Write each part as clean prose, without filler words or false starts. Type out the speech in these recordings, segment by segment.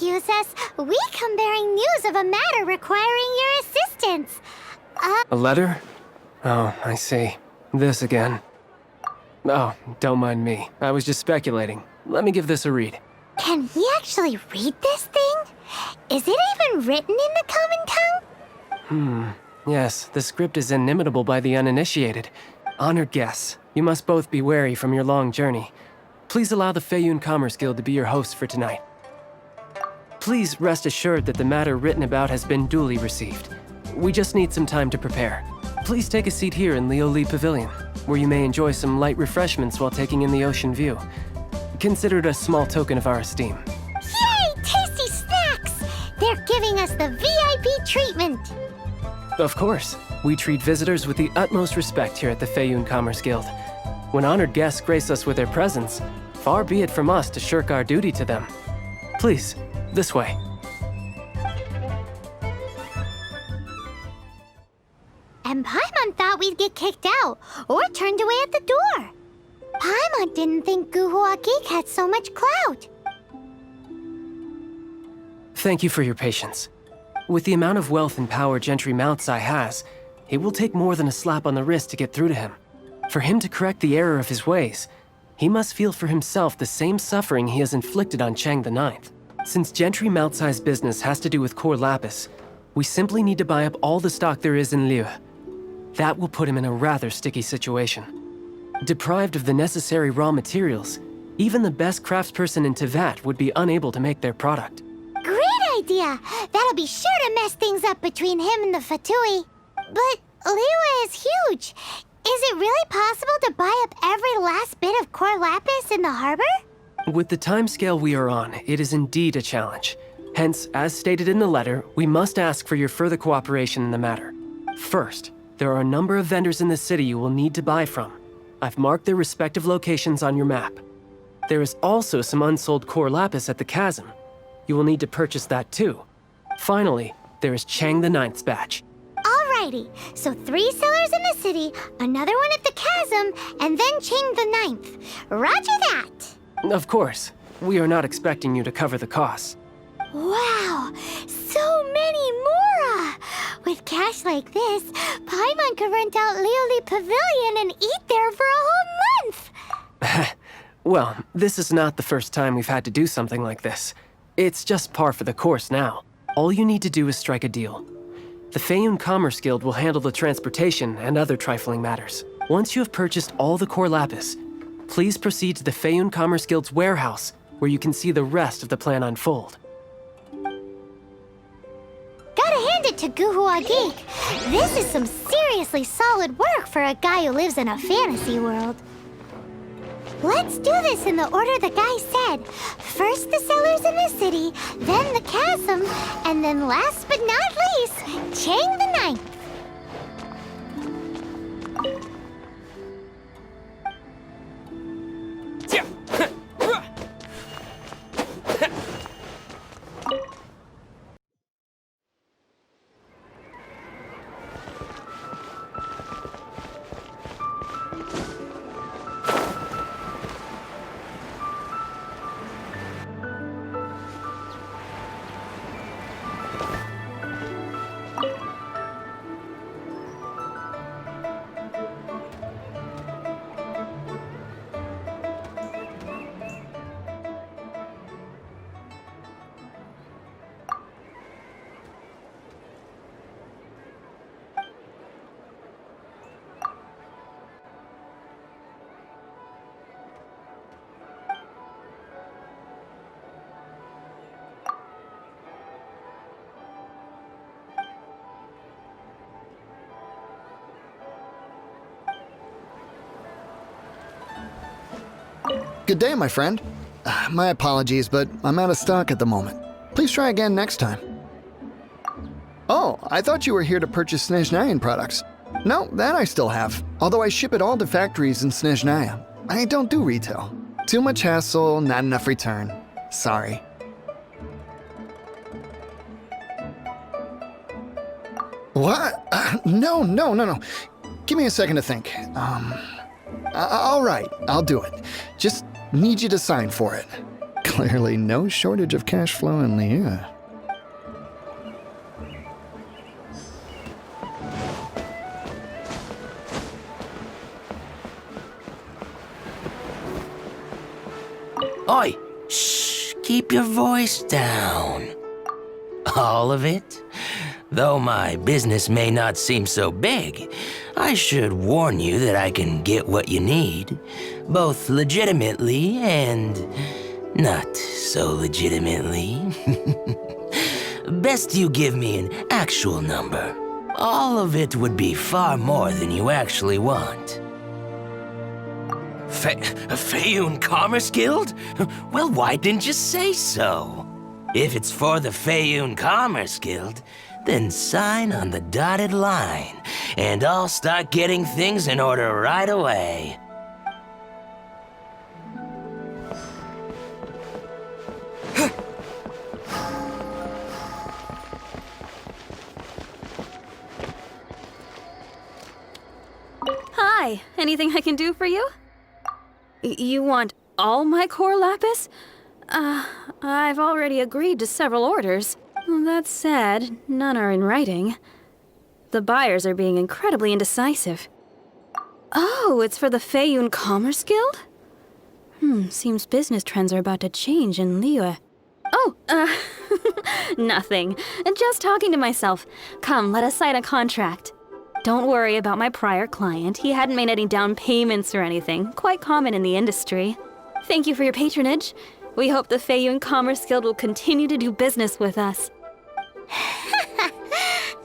excuse us. We come bearing news of a matter requiring your assistance. A letter? Oh, I see. This again. Oh, don't mind me. I was just speculating. Let me give this a read. Can we actually read this thing? Is it even written in the common tongue? Yes, the script is inimitable by the uninitiated. Honored guests, you must both be wary from your long journey. Please allow the Feiyun Commerce Guild to be your host for tonight. Please rest assured that the matter written about has been duly received. We just need some time to prepare. Please take a seat here in Leo Lee Pavilion, where you may enjoy some light refreshments while taking in the ocean view. Consider it a small token of our esteem. Yay! Tasty snacks! They're giving us the VIP treatment. Of course, we treat visitors with the utmost respect here at the Feiyun Commerce Guild. When honored guests grace us with their presence, far be it from us to shirk our duty to them. Please, this way. And Paimon thought we'd get kicked out, or turned away at the door. Paimon didn't think Guhua Geek had so much clout. Thank you for your patience. With the amount of wealth and power Gentry Moutsai has, it will take more than a slap on the wrist to get through to him. For him to correct the error of his ways, he must feel for himself the same suffering he has inflicted on Chang the Ninth. Since Gentry Moutsai's business has to do with core lapis, we simply need to buy up all the stock there is in Liu. That will put him in a rather sticky situation. Deprived of the necessary raw materials, even the best craftsperson in Teyvat would be unable to make their product. Great idea! That'll be sure to mess things up between him and the Fatui. But Liyue is huge. Is it really possible to buy up every last bit of core lapis in the harbor? With the timescale we are on, it is indeed a challenge. Hence, as stated in the letter, we must ask for your further cooperation in the matter. First, there are a number of vendors in the city you will need to buy from. I've marked their respective locations on your map. There is also some unsold core lapis at the chasm. You will need to purchase that too. Finally, there is Chang the Ninth's batch. Alrighty, so 3 sellers in the city, another one at the chasm, and then Chang the Ninth. Roger that! Of course, we are not expecting you to cover the costs. Wow, so many mora! With cash like this, Paimon could rent out Lioli Pavilion and eat there for a whole month! Well, this is not the first time we've had to do something like this. It's just par for the course now. All you need to do is strike a deal. The Feiyun Commerce Guild will handle the transportation and other trifling matters. Once you have purchased all the core lapis, please proceed to the Feiyun Commerce Guild's warehouse, where you can see the rest of the plan unfold. Gotta hand it to Guhua Geek. This is some seriously solid work for a guy who lives in a fantasy world. Let's do this in the order the guy said. First the sellers in the city, then the chasm, and then last but not least, Chang the Ninth. Good day, my friend. My apologies, but I'm out of stock at the moment. Please try again next time. Oh, I thought you were here to purchase Snezhnayan products. No, that I still have, although I ship it all to factories in Snezhnaya. I don't do retail. Too much hassle, not enough return. Sorry. What? No. Give me a second to think. All right, I'll do it. Just need you to sign for it. Clearly no shortage of cash flow in Liyue. Oi! Shh! Keep your voice down. All of it? Though my business may not seem so big, I should warn you that I can get what you need, both legitimately and not so legitimately. Best you give me an actual number. All of it would be far more than you actually want. Feiyun Commerce Guild? Well, why didn't you say so? If it's for the Feiyun Commerce Guild, then sign on the dotted line, and I'll start getting things in order right away. Hi, anything I can do for you? You want all my core lapis? I've already agreed to several orders. That said, none are in writing. The buyers are being incredibly indecisive. Oh, it's for the Feiyun Commerce Guild? Seems business trends are about to change in Liyue. Oh, nothing. Just talking to myself. Come, let us sign a contract. Don't worry about my prior client. He hadn't made any down payments or anything. Quite common in the industry. Thank you for your patronage. We hope the Feiyun Commerce Guild will continue to do business with us.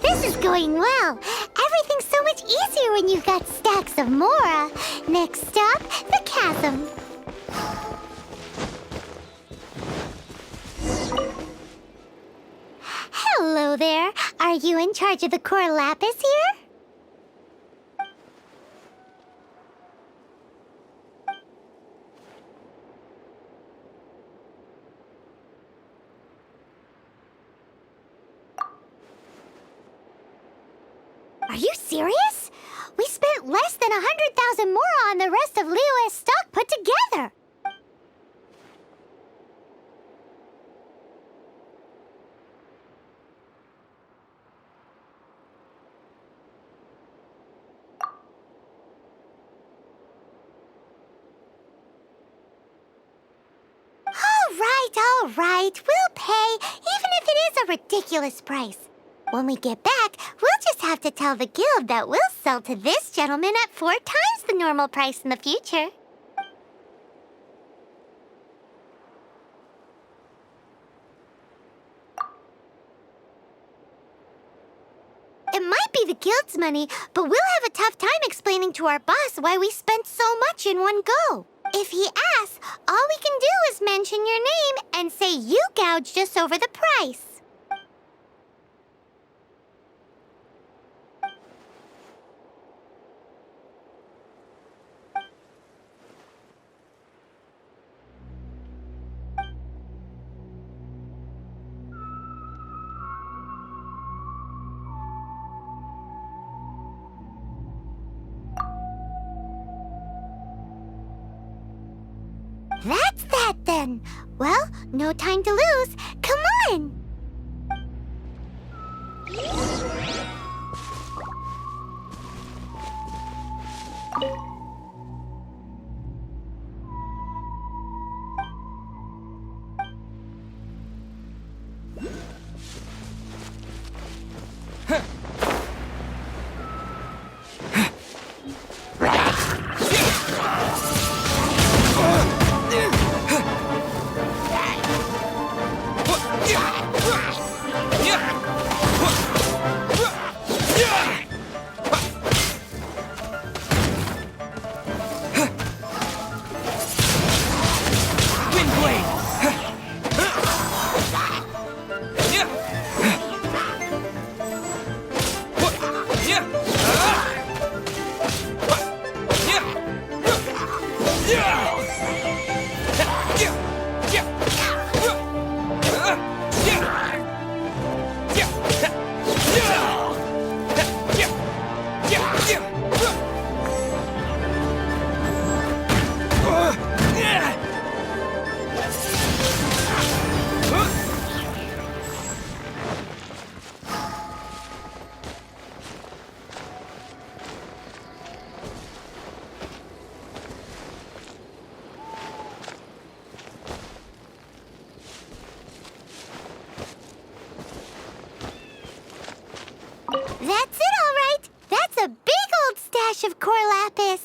This is going well. Everything's so much easier when you've got stacks of Mora. Next stop, the chasm. Hello there. Are you in charge of the core lapis here? Are you serious? We spent less than 100,000 more on the rest of Liyue's stock put together. All right, we'll pay, even if it is a ridiculous price. When we get back, we'll just have to tell the guild that we'll sell to this gentleman at 4 times the normal price in the future. It might be the guild's money, but we'll have a tough time explaining to our boss why we spent so much in one go. If he asks, all we can do is mention your name and say you gouged us over the price. That's that then. Well, no time to lose. Come on! That's it, all right. That's a big old stash of core lapis.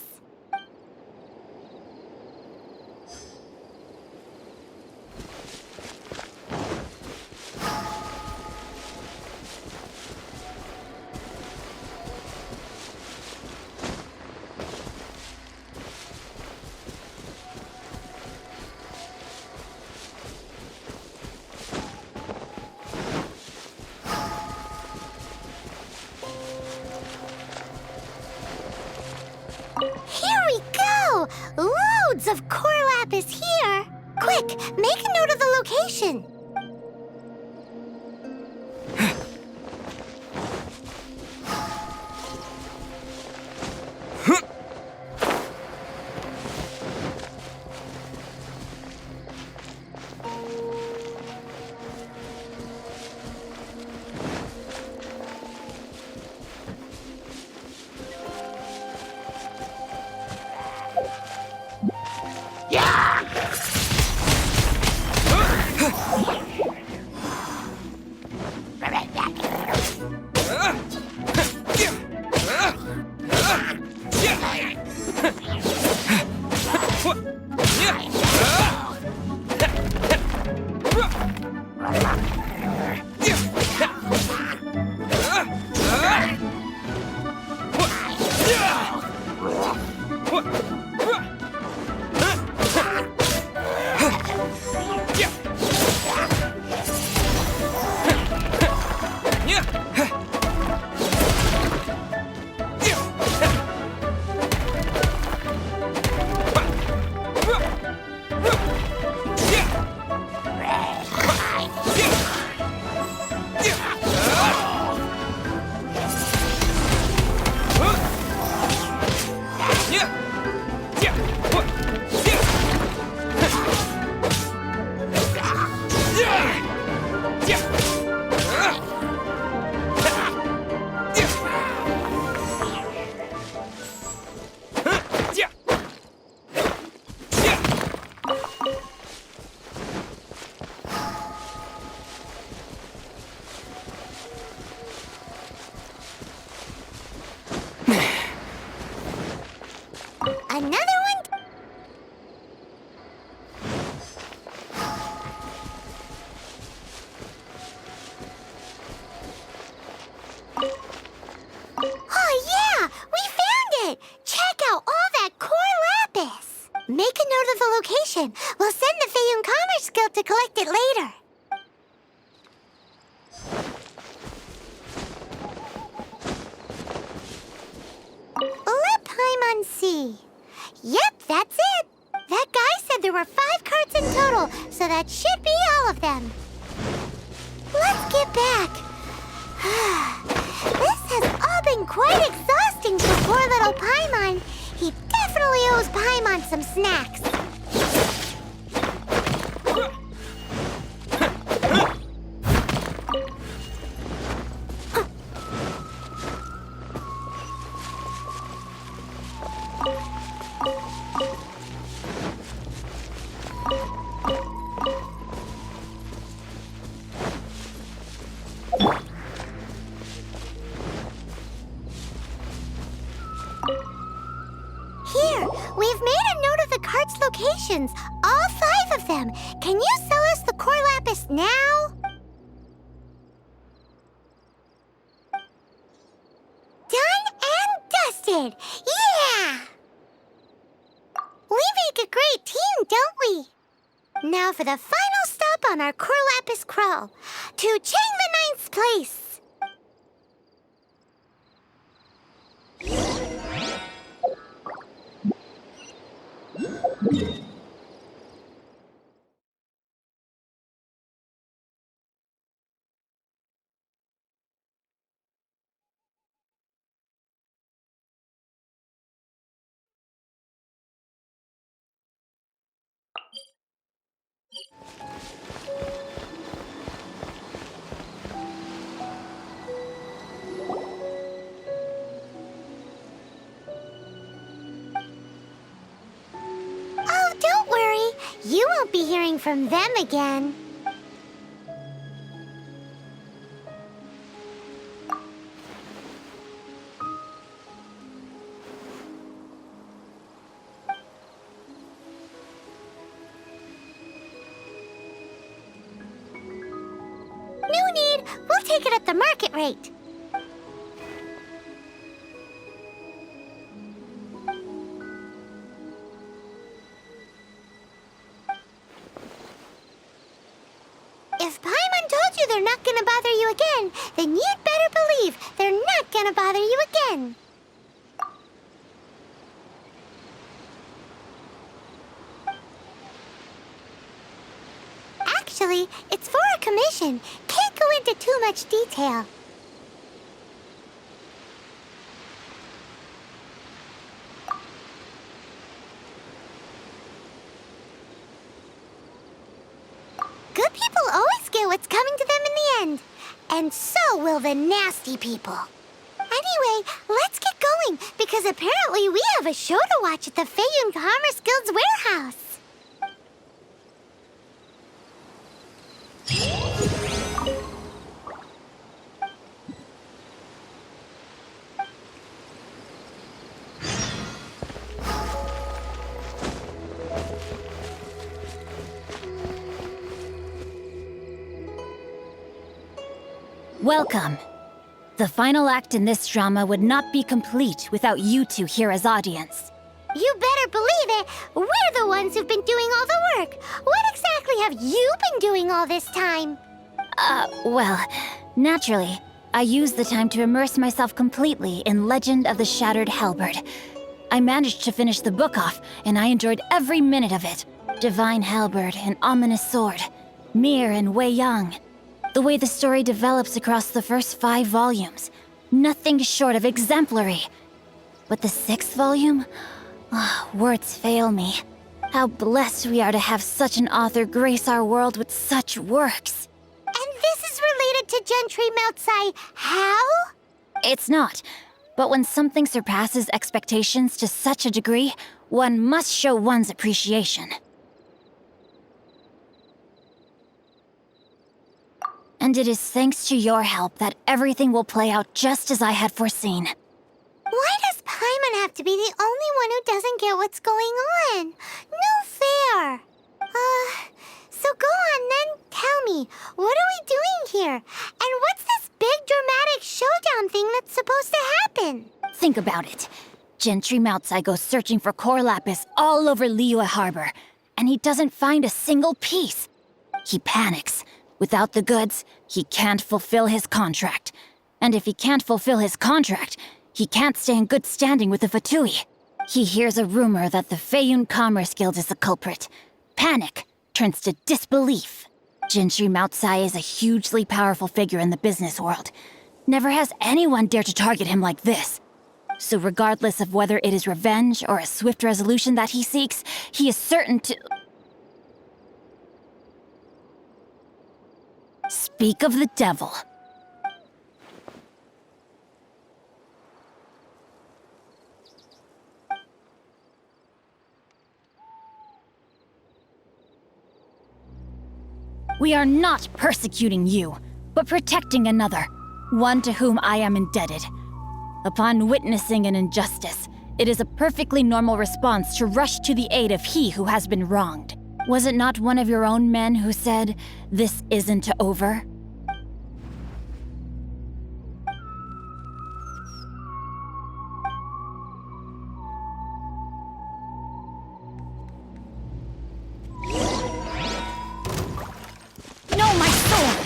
Here we go! Loads of core lapis here! Quick, make a note of the location. Another one? Oh yeah! We found it! Check out all that core lapis! Make a note of the location. We'll send the Feiyun Commerce Guild to collect it later. Let Paimon see. Yep, that's it. That guy said there were 5 carts in total, so that should be all of them. Let's get back. This has all been quite exhausting for poor little Paimon. He definitely owes Paimon some snacks. Here, we've made a note of the cart's locations, all 5 of them. Can you sell us the core lapis now? Done and dusted! Yeah! We make a great team, don't we? Now for the final stop on our core lapis crawl, to Chang the Ninth's place. Oh, don't worry. You won't be hearing from them again. take it at the market rate. If Paimon told you they're not gonna bother you again, then you'd better believe they're not gonna bother you again. Actually, it's for a commission. Can't go into too much detail. Good people always get what's coming to them in the end. And so will the nasty people. Anyway, let's get going, because apparently we have a show to watch at the Feiyun Commerce Guild's warehouse. Welcome. The final act in this drama would not be complete without you two here as audience. You better believe it. We're the ones who've been doing all the work. What exactly have you been doing all this time? Well, naturally, I used the time to immerse myself completely in Legend of the Shattered Halberd. I managed to finish the book off, and I enjoyed every minute of it. Divine Halberd, an ominous sword. Mir and Wei Yang. The way the story develops across the first 5 volumes. Nothing short of exemplary. But the 6th volume? Words fail me. How blessed we are to have such an author grace our world with such works. And this is related to Gentry Moutsai. How? It's not. But when something surpasses expectations to such a degree, one must show one's appreciation. And it is thanks to your help that everything will play out just as I had foreseen. Why does Paimon have to be the only one who doesn't get what's going on? No fair. So go on then, tell me, what are we doing here? And what's this big dramatic showdown thing that's supposed to happen? Think about it. Gentry Moutsai goes searching for core lapis all over Liyue Harbor, and he doesn't find a single piece. He panics. Without the goods, he can't fulfill his contract. And if he can't fulfill his contract, he can't stay in good standing with the Fatui. He hears a rumor that the Feiyun Commerce Guild is the culprit. Panic turns to disbelief. Gentry Moutsai is a hugely powerful figure in the business world. Never has anyone dared to target him like this. So regardless of whether it is revenge or a swift resolution that he seeks, he is certain to... Speak of the devil. We are not persecuting you, but protecting another, one to whom I am indebted. Upon witnessing an injustice, it is a perfectly normal response to rush to the aid of he who has been wronged. Was it not one of your own men who said, "This isn't over"? No, my sword!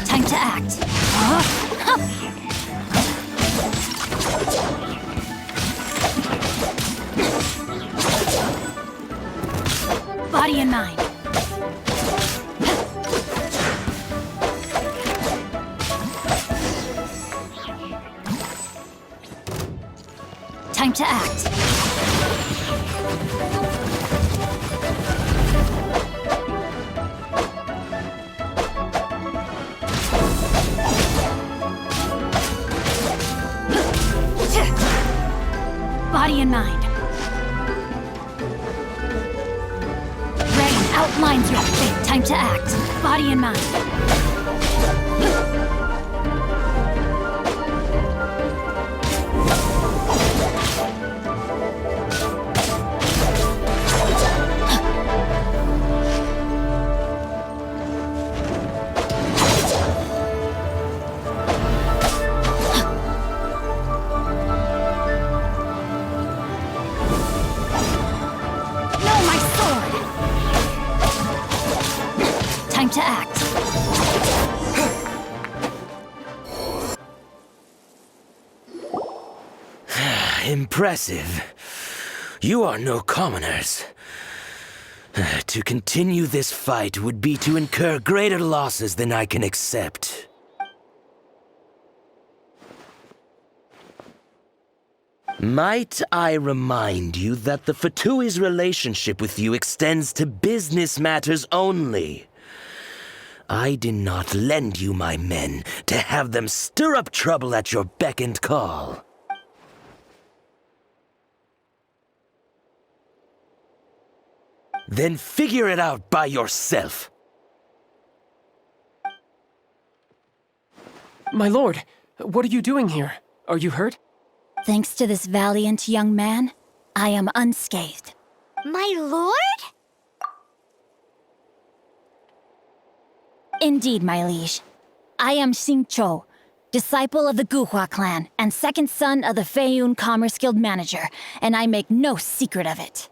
Time to act. Body and mind. Time to act. Body and mind. Ready. Outlines your fate. Time to act. Body and mind. Time to act. Impressive. You are no commoners. To continue this fight would be to incur greater losses than I can accept. Might I remind you that the Fatui's relationship with you extends to business matters only? I did not lend you my men to have them stir up trouble at your beck and call. Then figure it out by yourself. My lord, what are you doing here? Are you hurt? Thanks to this valiant young man, I am unscathed. My lord? Indeed, my liege. I am Xingqiu, disciple of the Guhua clan and second son of the Feiyun Commerce Guild manager, and I make no secret of it.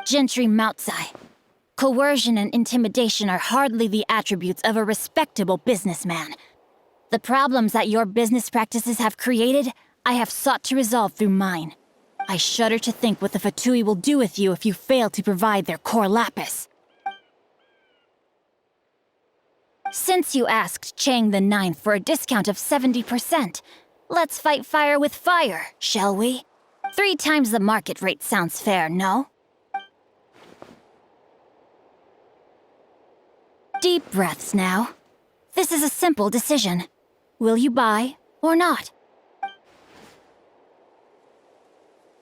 Gentry Moutsai. Coercion and intimidation are hardly the attributes of a respectable businessman. The problems that your business practices have created, I have sought to resolve through mine. I shudder to think what the Fatui will do with you if you fail to provide their core lapis. Since you asked Chang the Ninth for a discount of 70%, let's fight fire with fire, shall we? 3 times the market rate sounds fair, no? Deep breaths now. This is a simple decision. Will you buy or not?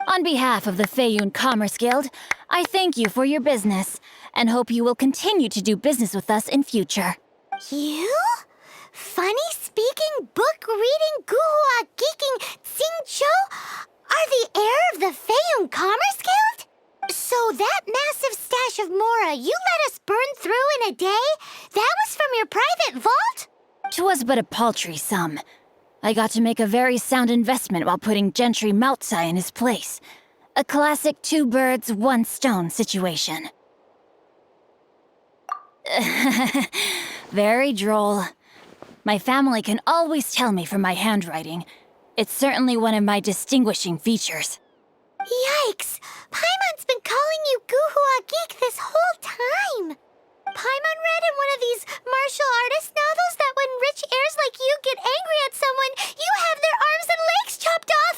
On behalf of the Feiyun Commerce Guild, I thank you for your business and hope you will continue to do business with us in future. You? Funny-speaking, book-reading, guhua geeking Xingqiu are the heir of the Feiyun Commerce Guild? So that massive stash of Mora you let us burn through in a day? That was from your private vault? 'Twas but a paltry sum. I got to make a very sound investment while putting Gentry Moutsai in his place. A classic 2 birds, 1 stone situation. Very droll. My family can always tell me from my handwriting. It's certainly one of my distinguishing features. Yikes! Paimon's been calling you Guhua Geek this whole time! Paimon read in one of these martial artist novels that when rich heirs like you get angry at someone, you have their arms and legs chopped off!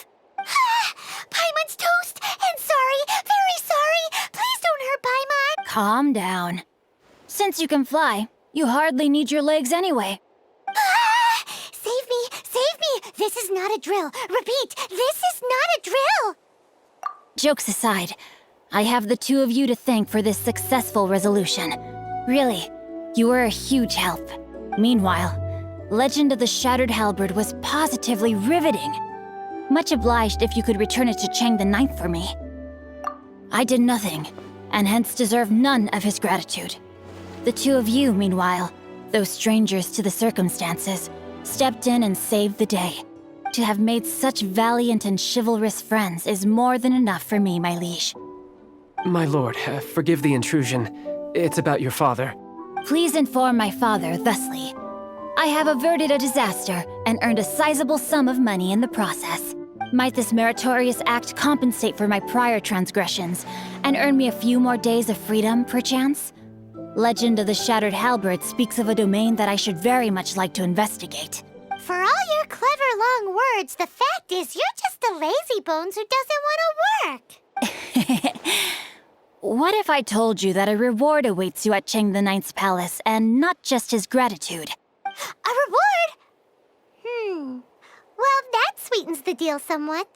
Paimon's toast! And sorry, very sorry! Please don't hurt Paimon! Calm down. Since you can fly, you hardly need your legs anyway. Save me! Save me! This is not a drill! Repeat, this is not a drill! Jokes aside, I have the 2 of you to thank for this successful resolution. Really, you were a huge help. Meanwhile, Legend of the Shattered Halberd was positively riveting. Much obliged if you could return it to Chang the Ninth for me. I did nothing, and hence deserve none of his gratitude. The 2 of you, meanwhile, though strangers to the circumstances, stepped in and saved the day. To have made such valiant and chivalrous friends is more than enough for me, my liege. My lord, forgive the intrusion. It's about your father. Please inform my father thusly. I have averted a disaster and earned a sizable sum of money in the process. Might this meritorious act compensate for my prior transgressions and earn me a few more days of freedom, perchance? Legend of the Shattered Halberd speaks of a domain that I should very much like to investigate. For all your clever long words, the fact is you're just a lazybones who doesn't want to work. What if I told you that a reward awaits you at Chang the Ninth's palace, and not just his gratitude? A reward? Well, that sweetens the deal somewhat.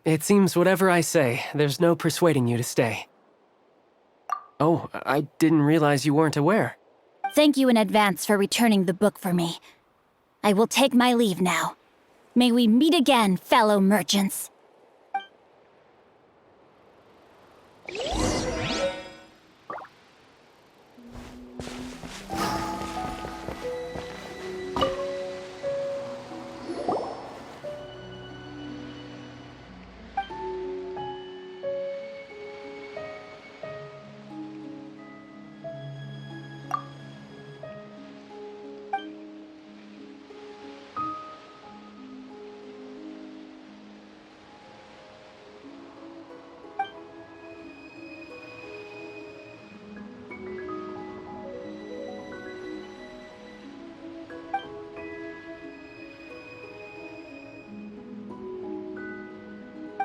It seems whatever I say, there's no persuading you to stay. Oh, I didn't realize you weren't aware. Thank you in advance for returning the book for me. I will take my leave now. May we meet again, fellow merchants.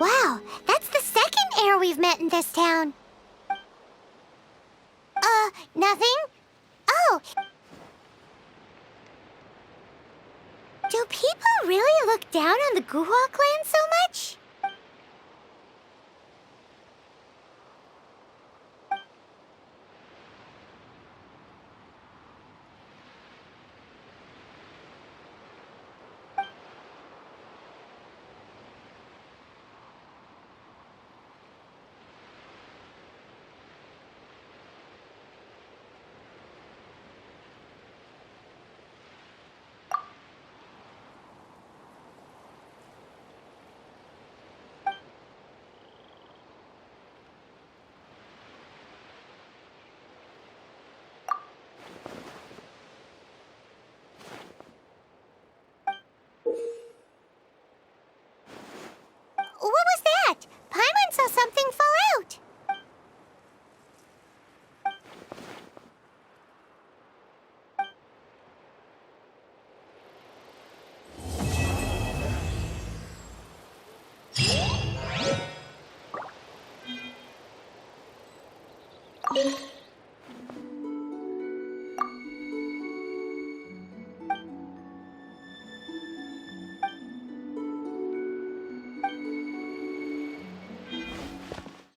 Wow, that's the second heir we've met in this town. Nothing? Oh. Do people really look down on the Guhua clan so much? What was that? Paimon saw something fall out.